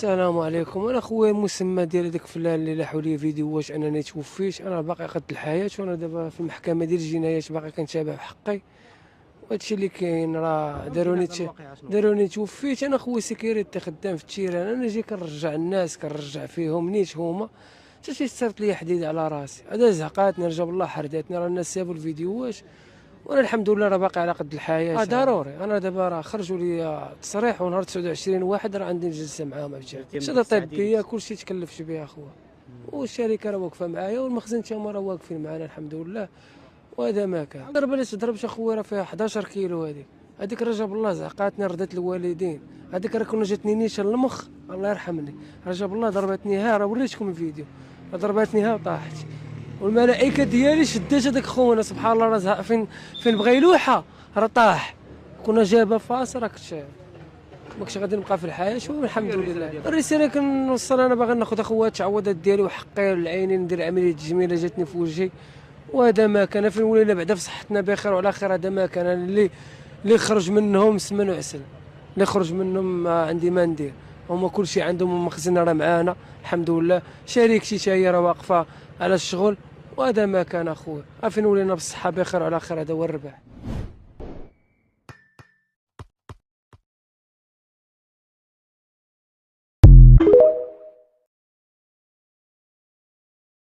السلام عليكم. انا خويا المسمى ديال هذاك الفلان اللي لاحوا لي فيديوهات انني توفيت، انا باقي قد الحياه وانا دابا في المحكمه ديال الجنايات باقي كنتابع في حقي. وهادشي اللي كاين راه عرفتينا هذا الواقعة شنو؟ داروني توفيت. انا خويا سيكيريتي خدام في التيران، انا جاي كنرجع الناس كنرجع فيهم نيت هما حتى شي صرت لي حديد على راسي. هذا زعقاتني رجب الله حرداتني، راه الناس سابوا الفيديوهات وانا الحمد لله راه باقي على قد الحياه. ضروري انا دابا راه خرجوا لي تصريح، ونهار 29 واحد راه عندي جلسه معاهم عاوتاني. شهاده طبيه كلشي تكلفت بها اخويا، والشركه راه واقفه معايا والمخزن تا هما راه واقفين معنا الحمد لله. وهذا ما كان. الضربه اللي تضربت اخويا راه فيها 11 كيلو. هذيك رجب الله زعقاتني ردت الوالدين. هذيك راه كنا جاتني نيشه المخ الله يرحمني. رجب الله ضربتني ها، راه وريتكم الفيديو، ضربتني ها وطاحت. والملائكه ديالي شدات هذاك خونا سبحان الله، راه فين بغى يلوحها راه طاح. كنا جابه فاس راه ما كنتش غادي نبقى في الحياه. شو الحمد لله. الرساله كنوصل انا باغي ناخذ اخويا التعويضات ديالي وحقي العينين، ندير عمليه تجميله جاتني في وجهي. وهذا ما كان. فين ولينا بعدا في صحتنا بخير وعلى خير. هذا ما كان. أنا اللي خرج منهم سمن وعسل، اللي خرج منهم ما عندي ما ندير. هما كلشي عندهم مخزن راه معانا الحمد لله. شريكتي حتى هي راه واقفه على الشغل. وهذا ما كان اخويا. فين ولينا بالصحه بخير وعلى خير. هذا هو الربح.